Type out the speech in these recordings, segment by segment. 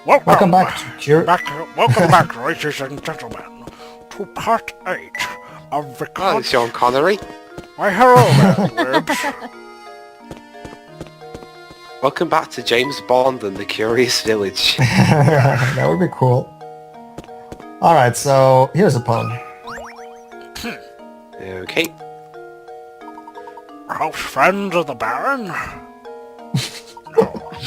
Welcome back to Welcome back, ladies and gentlemen, to part 8 of the Oh, it's Sean Connery. Why, hello there, Dwibs. Welcome back to James Bond and the Curious Village. That would be cool. Alright, so here's a pun. Okay. Close friends of the Baron?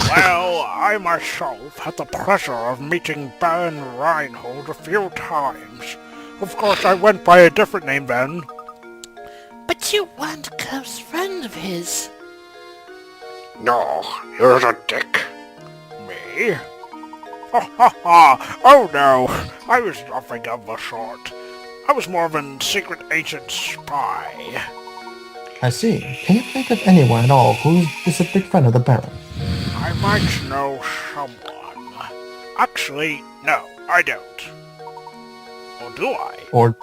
Well, I myself had the pleasure of meeting Baron Reinhold a few times. Of course, I went by a different name then. But you weren't a close friend of his. No, you're a dick. Me? Ha ha ha! Oh no, I was nothing of the sort. I was more of a secret agent spy. I see. Can you think of anyone at all who is a big fan of the Baron? I might know someone. Actually, no, I don't. Or do I? Or...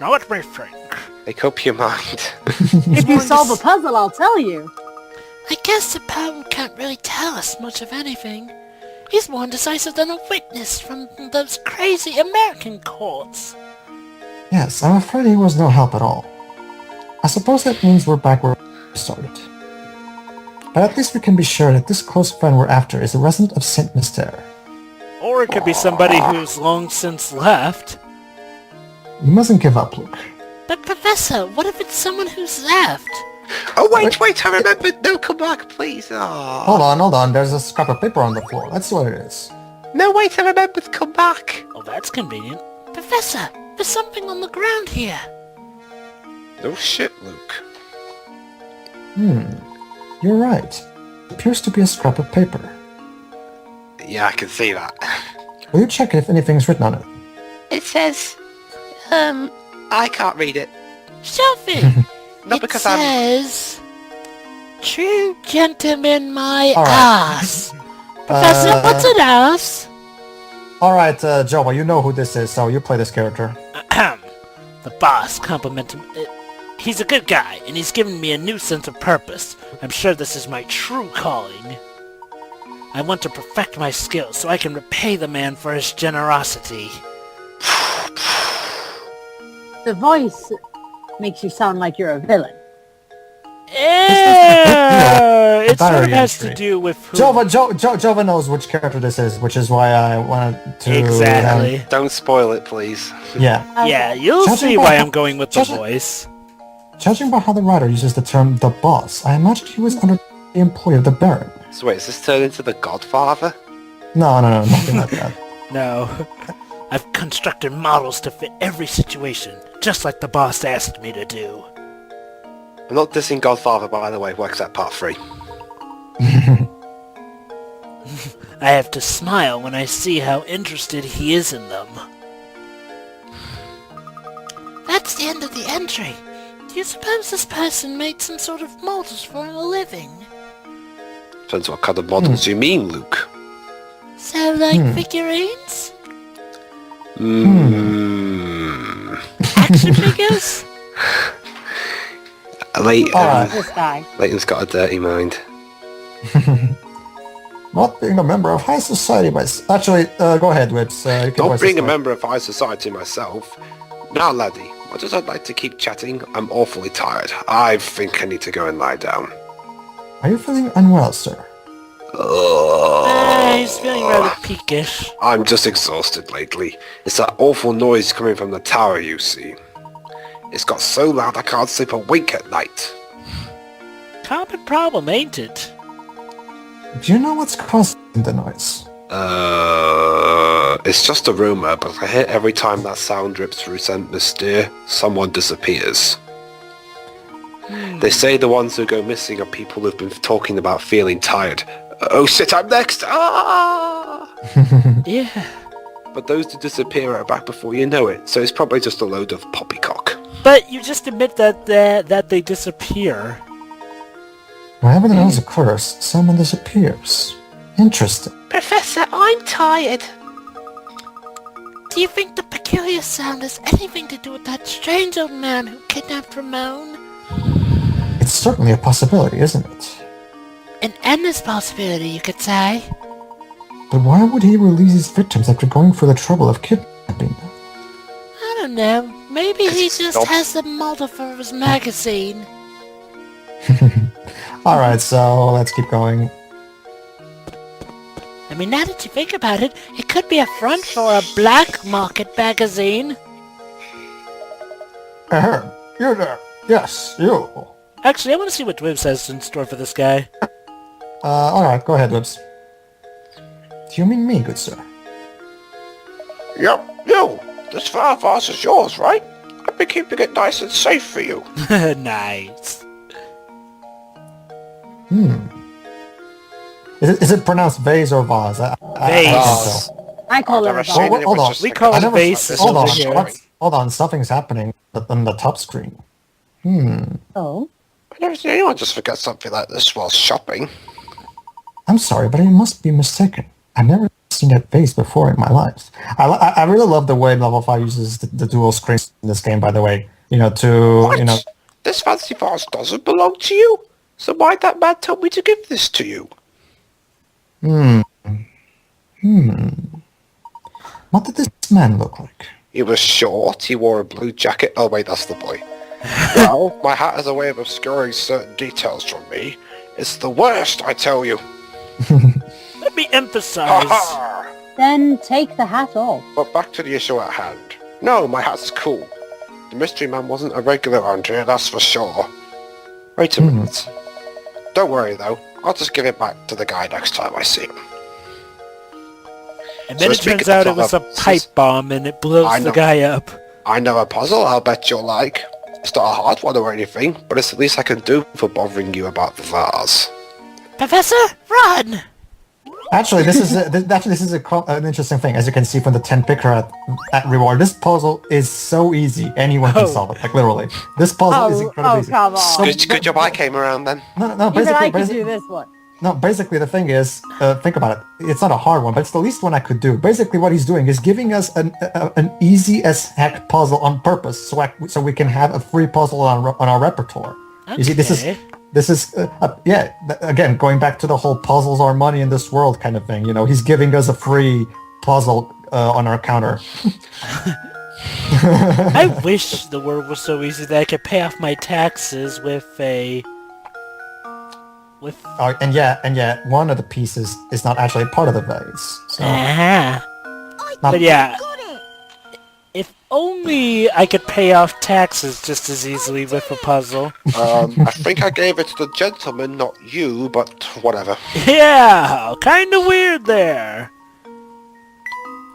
Now let me think. Make up your mind. If you solve a puzzle, I'll tell you. I guess the Baron can't really tell us much of anything. He's more indecisive than a witness from those crazy American courts. Yes, I'm afraid he was no help at all. I suppose that means we're back where we started. But at least we can be sure that this close friend we're after is a resident of Saint Mystere. Or it could be somebody who's long since left. You mustn't give up, Luke. But Professor, what if it's someone who's left? Oh, wait, I remembered. No, come back, please. Oh. Hold on, there's a scrap of paper on the floor. That's what it is. No, wait, I remembered. Come back. Oh, that's convenient. Professor, there's something on the ground here. No shit, Luke. You're right. It appears to be a scrap of paper. Yeah, I can see that. Will you check if anything's written on it? It says, I can't read it. Sophie! Not it because says... True gentleman, my All right. ass. Professor, what's an ass? Alright, Joba, you know who this is, so you play this character. The boss complimented him. He's a good guy, and he's given me a new sense of purpose. I'm sure this is my true calling. I want to perfect my skills so I can repay the man for his generosity. The voice makes you sound like you're a villain. It sort of Battery has to entry. do with who... Jova knows which character this is, which is why I wanted to... Exactly. Don't spoil it, please. Yeah. Yeah, you'll Judging see by why how- I'm going with the judging- voice. Judging by how the writer uses the term the boss, I imagine he was under the employ of the Baron. So wait, is this turned into The Godfather? No, nothing like that. No. I've constructed models to fit every situation, just like the boss asked me to do. I'm not dissing Godfather, by the way, works at part 3. I have to smile when I see how interested he is in them. That's the end of the entry. Do you suppose this person made some sort of models for a living? Depends what kind of models you mean, Luke. So, like figurines? Action figures? Alright. This guy. Layton's got a dirty mind. Not being a member of high society myself. Actually, go ahead, Dwibs. You can Not voice being a this member of high society myself. Now, laddie, much as I'd like to keep chatting, I'm awfully tired. I think I need to go and lie down. one. Are you feeling unwell, sir? He's feeling rather peakish. I'm just exhausted lately. It's that awful noise coming from the tower, you see. It's got so loud I can't sleep a wink at night. Common problem, ain't it? Do you know what's causing the noise? It's just a rumor, but I hear every time that sound drips through Saint Mystere, someone disappears. They say the ones who go missing are people who've been talking about feeling tired. Oh shit, I'm next! Ah! Yeah. But those who disappear are back before you know it, so it's probably just a load of poppycock. But you just admit that they disappear. Whenever the noise occurs, someone disappears. Interesting. Professor, I'm tired. Do you think the peculiar sound has anything to do with that strange old man who kidnapped Ramon? It's certainly a possibility, isn't it? An endless possibility, you could say. But why would he release his victims after going through the trouble of kidnapping them? I don't know. Maybe he just Nope. has the model for his magazine. Alright, so let's keep going. I mean, now that you think about it, it could be a front for a black market magazine. You there. Yes, you. Actually, I want to see what Dwibs has in store for this guy. Alright, go ahead, Dwibs. Do you mean me, good sir? Yep, you. This fire vase is yours, right? I've been keeping it nice and safe for you. Nice. Is it pronounced vase or vase? I can't Vase. tell. I call it I've a never ball. seen it. It Hold was on. just We like call a- it vases Hold on, over here. hold on, something's happening on the top screen. Oh. I've never seen anyone just forget something like this while shopping. I'm sorry, but I must be mistaken. I've never seen that vase before in my life. I really love the way Level 5 uses the dual screens in this game, by the way. What? This fancy vase doesn't belong to you? So why'd that man tell me to give this to you? What did this man look like? He was short, he wore a blue jacket. Oh wait, that's the boy. Well, my hat has a way of obscuring certain details from me. It's the worst, I tell you. Let me Ha emphasize. ha! Then take the hat off. But back to the issue at hand. No, my hat's cool. The mystery man wasn't a regular around here, that's for sure. Wait a minute. Don't worry though, I'll just give it back to the guy next time I see him. And then So it speaking turns out of it was a puzzles, pipe bomb and it blows I the know. guy up. I know a puzzle I'll bet you'll like. It's not a hard one or anything, but it's the least I can do for bothering you about the vase. Professor, run! Actually, this is an interesting thing. As you can see from the 10 picker at reward, this puzzle is so easy. Anyone can Oh. solve it. Like literally, this puzzle is incredibly easy. come on. Good job I came around then. No, Even I could basically, do this one. no, basically the thing is, think about it. It's not a hard one, but it's the least one I could do. Basically, what he's doing is giving us an easy as heck puzzle on purpose, so we can have a free puzzle on our repertoire. You see, this Okay. is again going back to the whole puzzles are money in this world kind of thing. He's giving us a free puzzle on our counter. I wish the world was so easy that I could pay off my taxes with And yet, one of the pieces is not actually part of the vase. So, Ah. not- But yeah, if only I could pay off taxes just as easily with a puzzle. I think I gave it to the gentleman, not you, but whatever. Yeah, kinda weird there.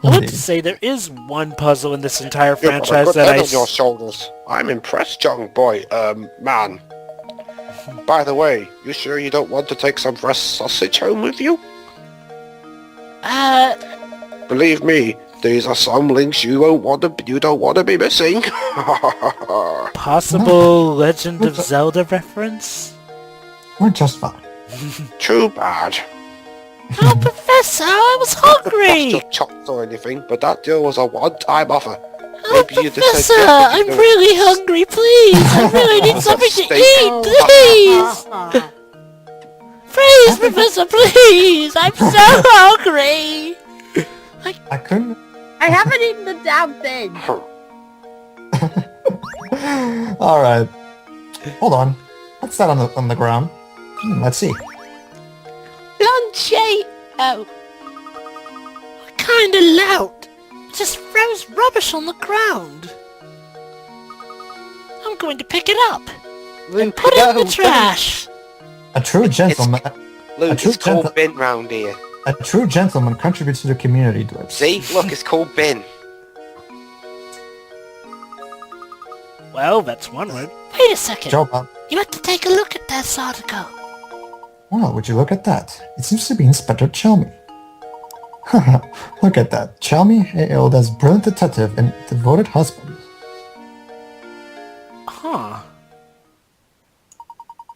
I want to Indeed. say there is one puzzle in this entire You've got a franchise good that head I... on your shoulders. I'm impressed, young boy. Man. By the way, you sure you don't want to take some fresh sausage home with you? Believe me, these are some links you don't want to be missing. Possible Legend of Zelda reference? We're just fine. Too bad. Oh, Professor, I was Bust hungry! your chops or anything, but that deal was a one-time offer. Oh, Maybe you just Professor, said yes, but you I'm don't- really hungry, please! I really need something to Steak. eat, please! Please, Professor, please! I'm so hungry! I couldn't. I haven't eaten the damn thing. All right. Hold on. What's that on the ground? Let's see. Blanc, oh. What kind of lout? Just throws rubbish on the ground. I'm going to pick it up and put it in the trash. A true gentleman. Luke, true it's called gentle- bin round here. A true gentleman contributes to the community, Dwibs. See? Look, it's called bin. Well, that's one word. Wait a second. Joe, You have to take a look at this article. well, would you look at that? It seems to be Inspector Chelmey. Look at that. Chelmey hailed as brilliant detective and devoted husband. Huh.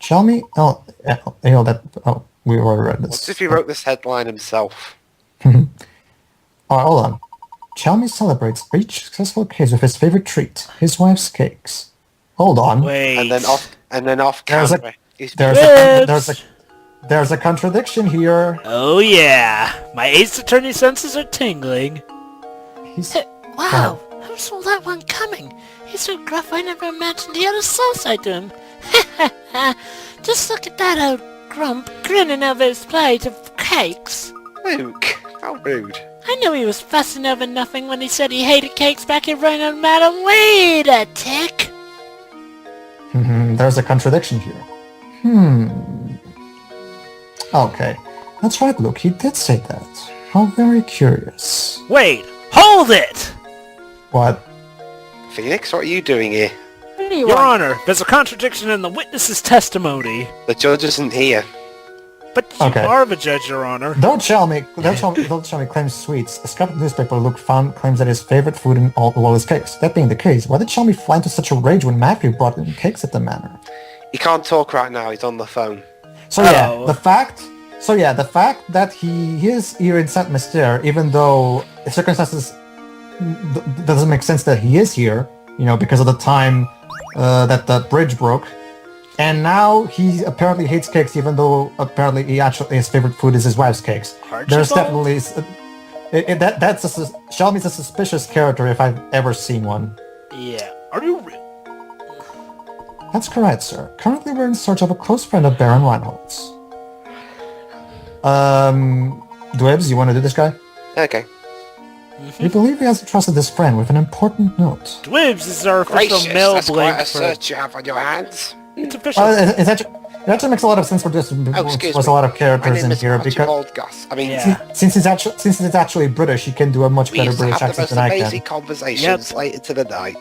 Chelmey hailed at... Oh, we already read this. What if he wrote this headline himself? Alright, hold on. Chelmey celebrates each successful case with his favorite treat, his wife's cakes. Hold on. Wait. And then off There's a- camera. He's There's Dwibs! There's a contradiction here. Oh yeah, my ace attorney senses are tingling. He's... Wow, who saw that one coming? He's so gruff I never imagined he had a soul side to him. Just look at that old grump grinning over his plate of cakes. Luke, how rude. I knew he was fussing over nothing when he said he hated cakes back in Reinhold Madam. Wait a tick! There's a contradiction here. Okay. That's right, Luke. He did say that. How very curious. Wait, hold it! What? Phoenix, what are you doing here? What do you Your want? Honor, there's a contradiction in the witness's testimony. The judge isn't here. But you Okay. are the judge, Your Honor. Don't Chelmey claims sweets. A scrap of newspaper Luke found claims that his favorite food in all the world is cakes. That being the case, why did Chelmey fly into such a rage when Matthew brought in cakes at the manor? He can't talk right now, he's on the phone. So yeah, Oh. the fact that he is here in Saint Mystere, even though the circumstances doesn't make sense that he is here, because of the time that the bridge broke, and now he apparently hates cakes, even though apparently his favorite food is his wife's cakes. There's Archibald? definitely Shelby's a suspicious character if I've ever seen one. Yeah, are you real? That's correct, sir. Currently, we're in search of a close friend of Baron Reinhold's. Dwibs, you want to do this guy? Okay. We believe he has entrusted this friend with an important note. Dwibs is our official Gracious, mail that's quite blank a for... search you have on your hands. It's official. It actually makes a lot of sense for this. Oh, excuse There's me. a lot of My characters name in is here because Archibald Gus. I mean, Yeah. since it's actually British, he can do a much we better used to British have the accent most than I can. amazing conversations late into the night.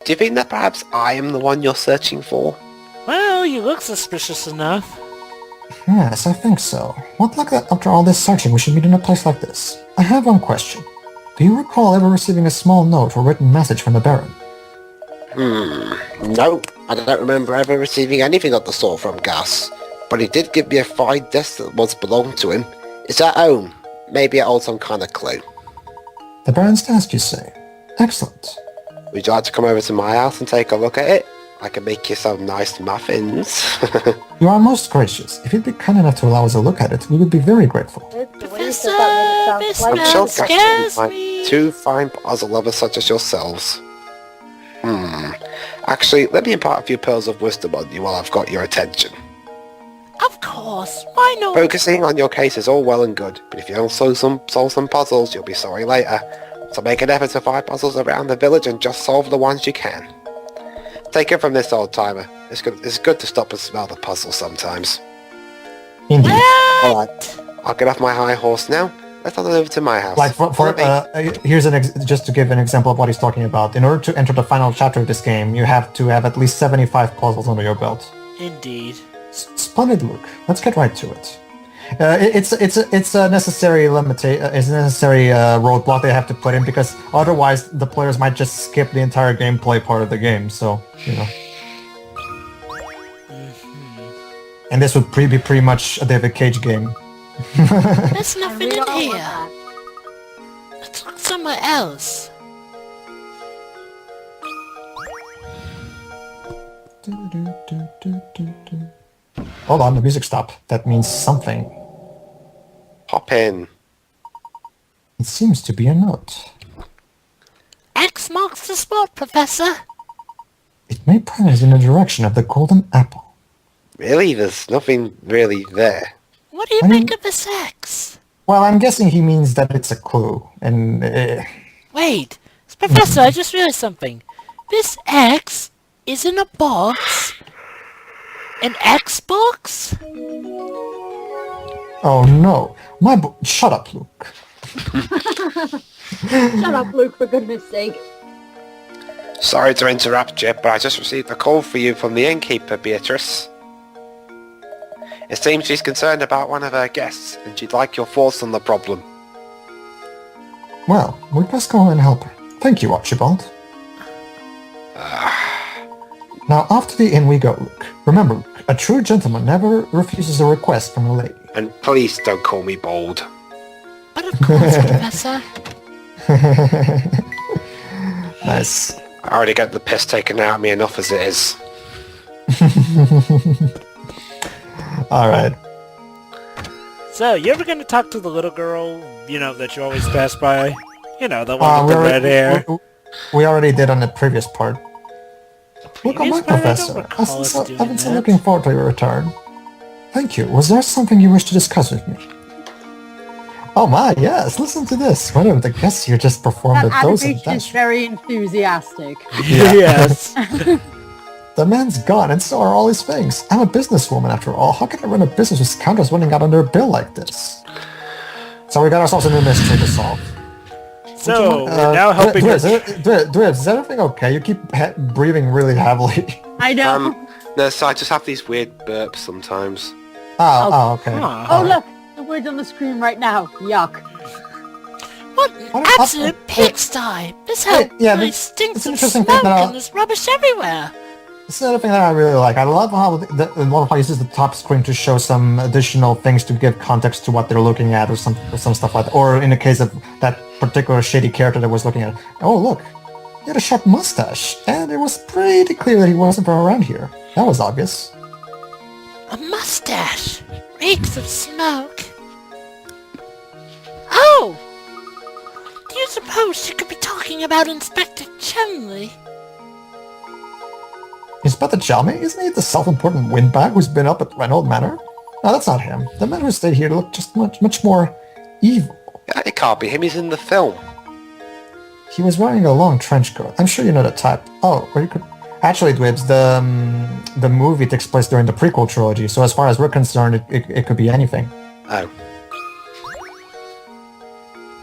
Do you think that perhaps I am the one you're searching for? Well, you look suspicious enough. Yes, I think so. What luck that after all this searching we should meet in a place like this. I have one question. Do you recall ever receiving a small note or written message from the Baron? No, I don't remember ever receiving anything of the sort from Gus. But he did give me a fine desk that once belonged to him. It's at home. Maybe it holds some kind of clue. The Baron's desk, you say? Excellent. Would you like to come over to my house and take a look at it? I can make you some nice muffins. You are most gracious. If you'd be kind enough to allow us a look at it, we would be very grateful. The way you said that made it sound I'm like- sure Gus Gus scares wouldn't me. mind two fine puzzle lovers such as yourselves. Actually, let me impart a few pearls of wisdom on you while I've got your attention. Of course, why not? Focusing on your case is all well and good, but if you don't solve some puzzles, you'll be sorry later. So make an effort to find puzzles around the village and just solve the ones you can. Take it from this old-timer. It's good to stop and smell the puzzle sometimes. Indeed. Alright, I'll get off my high horse now. Let's head over to my house. Like here's just to give an example of what he's talking about. In order to enter the final chapter of this game, you have to have at least 75 puzzles under your belt. Indeed. Splendid, Luke. Let's get right to it. It's a necessary roadblock they have to put in because otherwise the players might just skip the entire gameplay part of the game. So and this would be pretty much a David Cage game. There's And nothing we in don't want here. that. Let's look somewhere else. Hold on, the music stopped. That means something. Hop in. It seems to be a note. X marks the spot, Professor. It may point us in the direction of the golden apple. Really? There's nothing really there. What do you I mean- make of this X? Well, I'm guessing he means that it's a clue, and Wait, Professor, I just realized something. This X is in a box. An Xbox? oh no, shut up, Luke. Shut up, Luke, for goodness sake. Sorry to interrupt you, but I just received a call for you from the innkeeper, Beatrice. It seems she's concerned about one of her guests, and she'd like your thoughts on the problem. Well, we best go and help her. Thank you, Archibald. Now off to the inn we go, Luke. Remember, Luke, a true gentleman never refuses a request from a lady. And please don't call me bold. But of course, Professor. Nice. I already get the piss taken out of me enough as it is. Alright. So, you ever gonna talk to the little girl, that you always pass by? The one with the red hair. We already did on the previous part. Welcome Previous back, part? I don't Professor. recall us doing I've been so that. looking forward to your return. Thank you. Was there something you wish to discuss with me? Oh my, yes. Listen to this. One of the guests here just performed That a dozen animation is dash. very enthusiastic. Yes. The man's gone, and so are all his things. I'm a businesswoman, after all. How can I run a business with scoundrels running out under a bill like this? So we got ourselves a new mystery to solve. So, we're now helping Dwibs, is everything okay? You keep breathing really heavily. I know. No, so I just have these weird burps sometimes. Okay. Oh, look. The word on the screen right now. Yuck. What an absolute pigsty! This Hey, whole yeah, place it's stinks an of interesting smoke thing that and there's rubbish everywhere. This is another thing that I really like. I love how it uses the top screen to show some additional things to give context to what they're looking at, or some stuff like that. Or in the case of that particular shady character that was looking at, oh look, he had a sharp mustache, and it was pretty clear that he wasn't from around here. That was obvious. A mustache! Reeks of smoke. Oh! Do you suppose she could be talking about Inspector Chelmey? Inspector Chelmey? Isn't he the self-important windbag who's been up at Reinhold Manor? No, that's not him. The man who stayed here looked just much more evil. Yeah, it can't be him. He's in the film. He was wearing a long trench coat. I'm sure you know the type. Oh, or you could... Actually, Dwibs, the movie takes place during the prequel trilogy, so as far as we're concerned, it could be anything. Oh.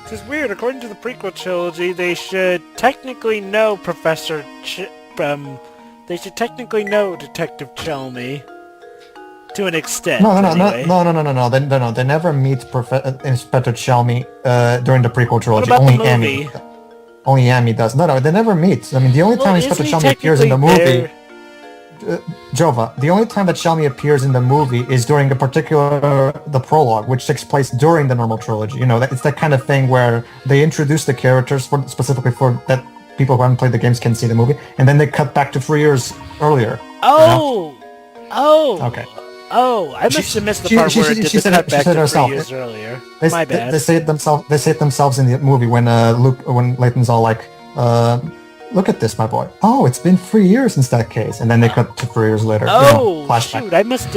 This is weird. According to the prequel trilogy, they should technically know they should technically know Detective Chelmey. To an extent, anyway. No. They never meet Inspector Chelmey during the prequel trilogy. What about Only the movie? Only Amy does. No, they never meet. I mean, the only time Inspector isn't Chelmey he appears in the movie... technically Jova, the only time that Chelmey appears in the movie is during the prologue, which takes place during the normal trilogy. It's that kind of thing where they introduce the characters specifically for that people who haven't played the games can see the movie, and then they cut back to 3 years earlier. Okay. Oh, I must have missed the part where it did the cut back to 3 years earlier. My bad. They say it themselves in the movie when Layton's all like, look at this, my boy. Oh, it's been 3 years since that case, and then they cut to 3 years later. Flashback. Shoot! I must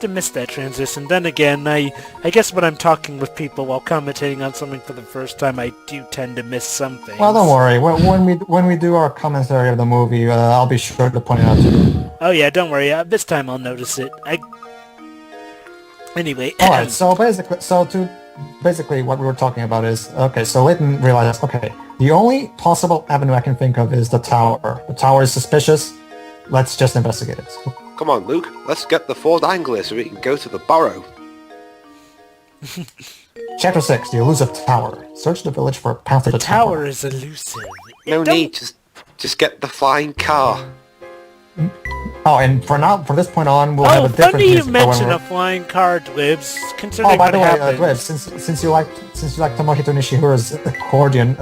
have missed that transition. Then again, I guess when I'm talking with people while commentating on something for the first time, I do tend to miss something. Well, don't worry. When we do our commentary of the movie, I'll be sure to point it out to you. Oh yeah, don't worry. This time I'll notice it. Anyway. All right. So basically, what we were talking about is okay. So Layton realized, okay, the only possible avenue I can think of is the tower. The tower is suspicious. Let's just investigate it. Come on, Luke. Let's get the Ford Anglia so we can go to the Burrow. Chapter 6, The Elusive Tower. Search the village for a path to the tower. The tower is elusive. No need. Just get the flying car. Oh, and for this point on, we'll have a different... funny you mention a flying car, Dwibs. Considering by the way, happened. Dwibs, since you like Tomohito Nishihira's accordion,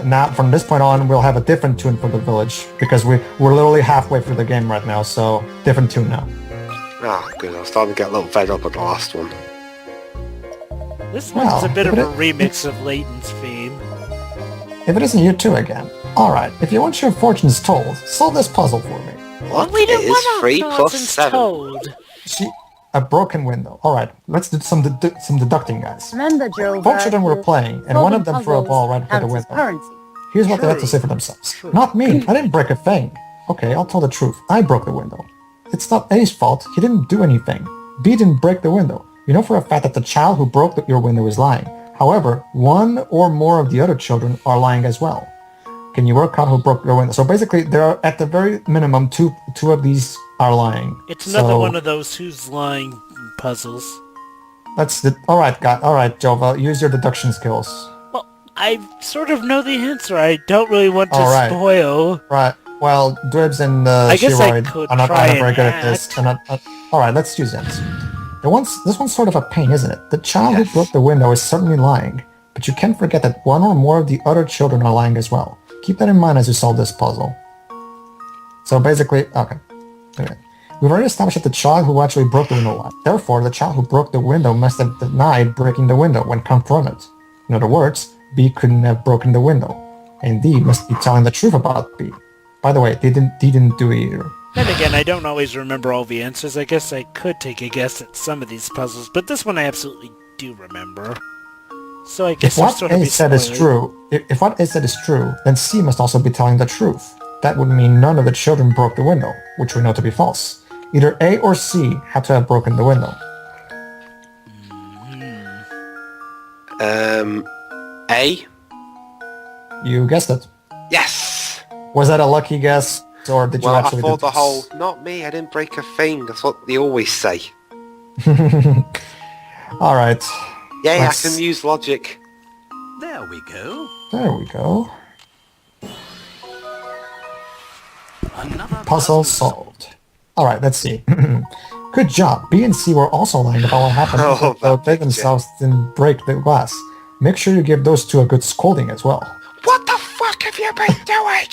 now from this point on, we'll have a different tune for the village, because we're literally halfway through the game right now, so different tune now. Ah, good. I was starting to get a little fed up with the last one. This one's a bit of a remix of Layton's theme. If it isn't you two again. Alright, if you want your fortunes told, solve this puzzle for me. What We don't is want our 3 plus fortunes 7? told. A broken window. Alright, let's do some deducting, guys. Remember, Joe. 4 children were playing, and one of them threw a ball right through the window. Currency. Here's what they had to say for themselves. Not me. I didn't break a thing. Okay, I'll tell the truth. I broke the window. It's not A's fault. He didn't do anything. B didn't break the window. You know for a fact that the child who broke your window is lying. However, one or more of the other children are lying as well. Can you work out who broke your window? So basically, there are at the very minimum two of these are lying. It's another one of those who's lying puzzles. All right, Jova. Use your deduction skills. Well, I sort of know the answer. I don't really want to spoil. Right. Well, Dwibs and I guess I Shiroid could are not try and very good at this. All right, let's use this. This one's sort of a pain, isn't it? The child who broke the window is certainly lying, but you can't forget that one or more of the other children are lying as well. Keep that in mind as you solve this puzzle. So basically, okay. We've already established that the child who actually broke the window light. Therefore, the child who broke the window must have denied breaking the window when confronted. In other words, B couldn't have broken the window, and D must be telling the truth about B. By the way, D didn't do it either. Then again, I don't always remember all the answers. I guess I could take a guess at some of these puzzles, but this one I absolutely do remember. So I guess If what sort of A said is spoiled. true, if what A said is true, then C must also be telling the truth. That would mean none of the children broke the window, which we know to be false. Either A or C had to have broken the window. A? You guessed it. Yes! Was that a lucky guess, or did you Well, I actually thought do the this? whole, not me, I didn't break a thing. That's what they always say. All right. Yay, Let's- I can use logic. There we go. There we go. Another Puzzle solved. All right, let's see. Good job. B and C were also lying about what happened, Oh, though that they picture. themselves didn't break the glass. Make sure you give those two a good scolding as well. What the fuck have you been doing?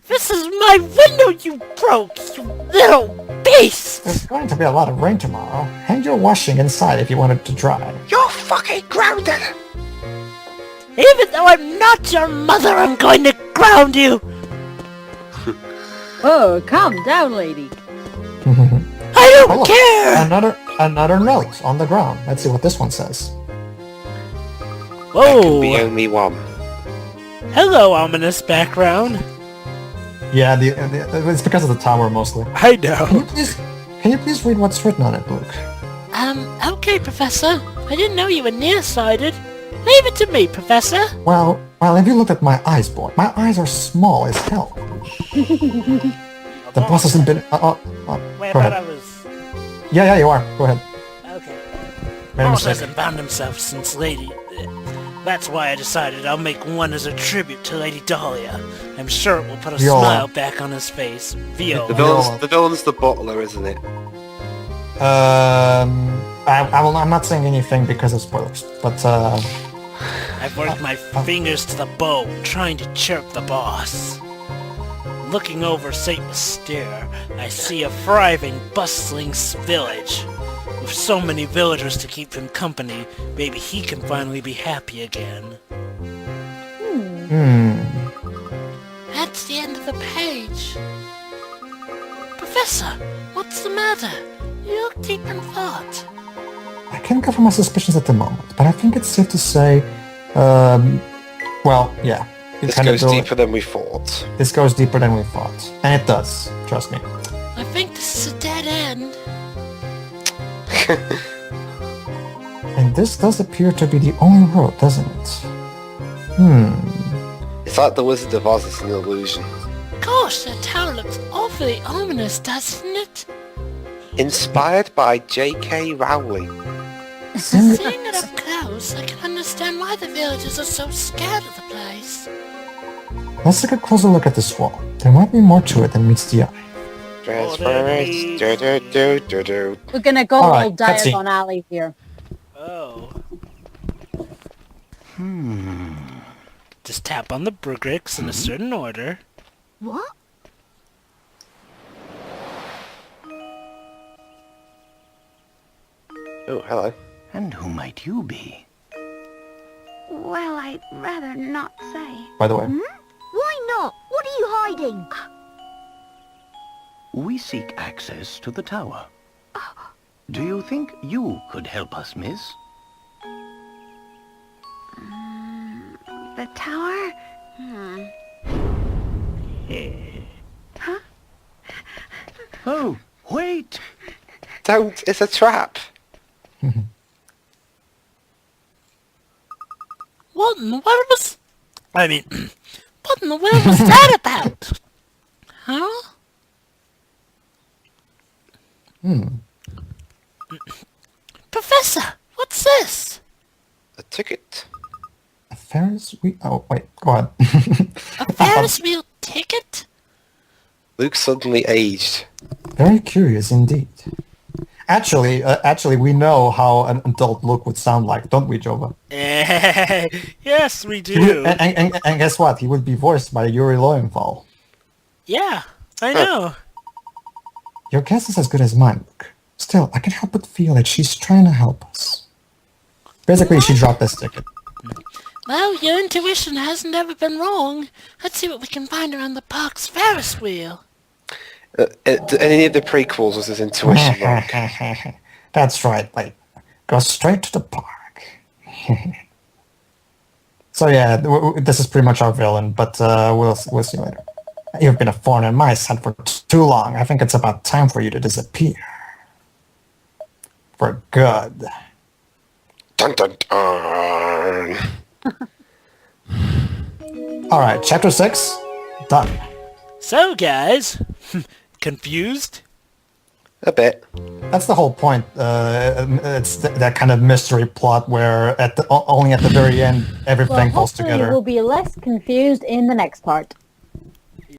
This is my window you broke, you little beast! There's going to be a lot of rain tomorrow. Hang your washing inside if you want it to dry. You're fucking grounded! Even though I'm not your mother, I'm going to ground you! Oh, calm down, lady. I don't Oh, look, care! another note on the ground. Let's see what this one says. There can be Whoa! only one. Hello, ominous background. Yeah, it's because of the tower mostly. I know. Can you please read what's written on it, Luke? Okay, Professor. I didn't know you were nearsighted. Leave it to me, Professor. Well, have you looked at my eyes, boy? My eyes are small as hell. The boss hasn't been. Wait, I Go thought I ahead. was... Yeah, you are. Go ahead. Okay. Made a Boss mistake. hasn't found himself since Lady... That's why I decided I'll make one as a tribute to Lady Dahlia. I'm sure it will put a Viola. smile back on his face. Viola. The villain's the butler, isn't it? I'm not saying anything because of spoilers, but I've worked my fingers to the bone, trying to chirp the boss. Looking over St. Mystere, I see a thriving, bustling village. With so many villagers to keep him company, maybe he can finally be happy again. That's the end of the page. Professor, what's the matter? You look deep in thought. I can't cover my suspicions at the moment. But I think it's safe to say, well, yeah. This goes deeper than we thought. This goes deeper than we thought, and it does. Trust me. I think this is a dead end. And this does appear to be the only road, doesn't it? It's like the Wizard of Oz is an illusion. Gosh, that tower looks awfully ominous, doesn't it? Inspired by J.K. Rowling. Seeing it up close, I can understand why the villagers are so scared of the place. Let's take a closer look at this wall. There might be more to it than meets the eye. Transformers. Do. We're gonna go All right, all Diagon Alley here. Oh. Just tap on the bricks in a certain order. What? Oh, hello. And who might you be? Well, I'd rather not say. By the way, Why not? What are you hiding? We seek access to the tower. Do you think you could help us, miss? The tower? Oh, wait! Don't, it's a trap. What in the world was... what in the world was that about? Huh? Professor, what's this? A ticket. a Ferris wheel. Oh wait, go ahead. A Ferris wheel ticket? Luke suddenly aged. Very curious indeed. Actually, we know how an adult Luke would sound like, don't we, Jova? Yes, we He would- do. and guess what? He would be voiced by Yuri Lowenthal. Yeah, I know. Your guess is as good as mine, Luke. Still, I can't help but feel that she's trying to help us. Basically, she dropped this ticket. Well, your intuition hasn't ever been wrong. Let's see what we can find around the park's Ferris wheel. Any of the prequels was his intuition wrong? That's right, like, go straight to the park. So yeah, this is pretty much our villain, but we'll see later. You've been a thorn in my side for too long. I think it's about time for you to disappear. For good. Dun dun dun. Alright, chapter 6, done. So, guys, confused? A bit. That's the whole point. It's that kind of mystery plot where only at the very end everything falls hopefully together. we'll be less confused in the next part.